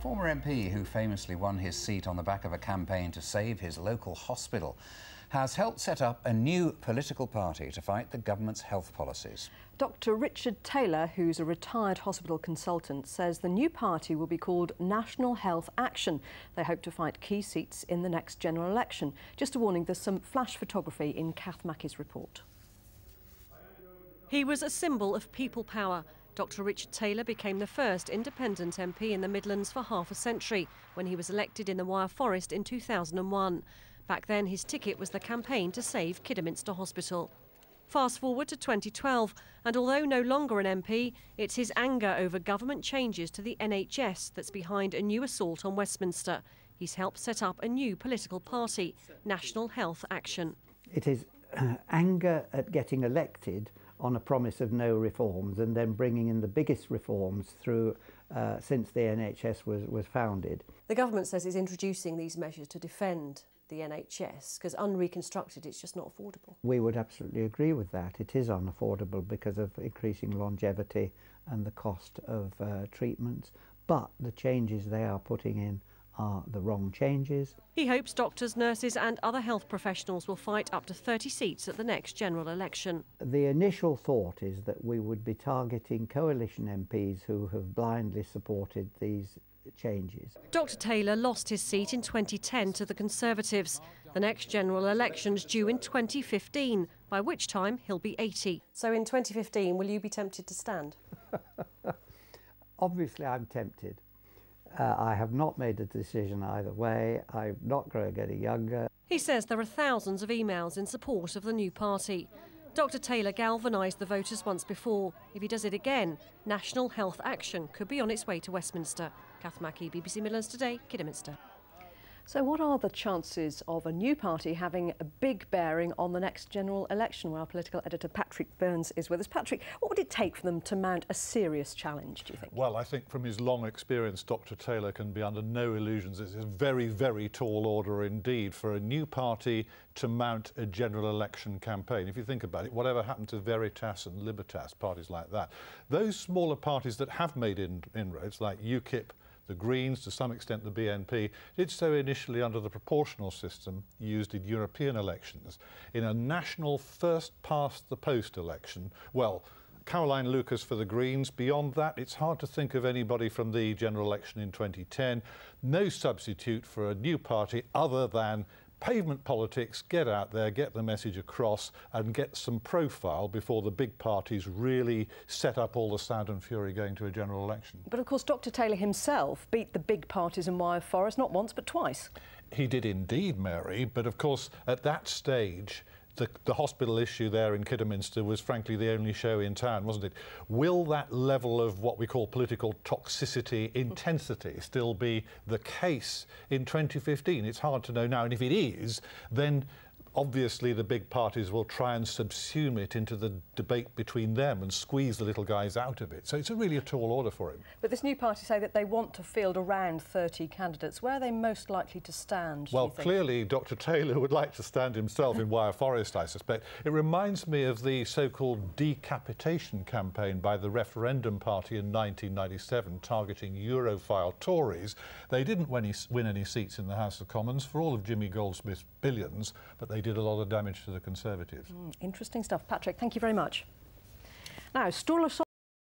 former MP who famously won his seat on the back of a campaign to save his local hospital has helped set up a new political party to fight the government's health policies. Dr. Richard Taylor, who's a retired hospital consultant, says the new party will be called National Health Action. They hope to fight key seats in the next general election. Just a warning, there's some flash photography in Kath Mackey's report. He was a symbol of people power. Dr. Richard Taylor became the first independent MP in the Midlands for half a century when he was elected in the Wyre Forest in 2001. Back then, his ticket was the campaign to save Kidderminster Hospital. Fast forward to 2012, and although no longer an MP, it's his anger over government changes to the NHS that's behind a new assault on Westminster. He's helped set up a new political party, National Health Action. It is anger at getting elected on a promise of no reforms and then bringing in the biggest reforms through since the NHS was founded. The government says it's introducing these measures to defend the NHS because unreconstructed it's just not affordable. We would absolutely agree with that. It is unaffordable because of increasing longevity and the cost of treatments, but the changes they are putting in are the wrong changes. He hopes doctors, nurses and other health professionals will fight up to 30 seats at the next general election. The initial thought is that we would be targeting coalition MPs who have blindly supported these changes. Dr. Taylor lost his seat in 2010 to the Conservatives. The next general election's due in 2015, by which time he'll be 80. So in 2015, will you be tempted to stand? Obviously I'm tempted. I have not made a decision either way. I'm not going to get any younger. He says there are thousands of emails in support of the new party. Dr. Taylor galvanised the voters once before. If he does it again, National Health Action could be on its way to Westminster. Kath Mackey, BBC Midlands Today, Kidderminster. So what are the chances of a new party having a big bearing on the next general election? Well, our political editor Patrick Burns is with us. Patrick, what would it take for them to mount a serious challenge, do you think? Well, I think from his long experience, Dr. Taylor can be under no illusions. It's a very, very tall order indeed for a new party to mount a general election campaign. If you think about it, whatever happened to Veritas and Libertas, parties like that, those smaller parties that have made inroads, like UKIP, the Greens, to some extent the BNP, did so initially under the proportional system used in European elections. In a national first-past-the-post election, well, Caroline Lucas for the Greens. Beyond that, it's hard to think of anybody from the general election in 2010. No substitute for a new party other than pavement politics, get out there, get the message across and get some profile before the big parties really set up all the sound and fury going to a general election. But of course Dr. Taylor himself beat the big parties in Wyre Forest not once but twice. He did indeed, Mary, but of course at that stage the hospital issue there in Kidderminster was frankly the only show in town, wasn't it? Will that level of what we call political toxicity, intensity, still be the case in 2015? It's hard to know now, and if it is, then obviously the big parties will try and subsume it into the debate between them and squeeze the little guys out of it. So it's really a tall order for him. But this new party say that they want to field around 30 candidates. Where are they most likely to stand, Well, clearly Dr. Taylor would like to stand himself in Wyre Forest, I suspect. It reminds me of the so-called decapitation campaign by the Referendum Party in 1997, targeting Europhile Tories. They didn't win any seats in the House of Commons for all of Jimmy Goldsmith's billions, but they did a lot of damage to the Conservatives. Interesting stuff. Patrick, thank you very much. Now, stall aside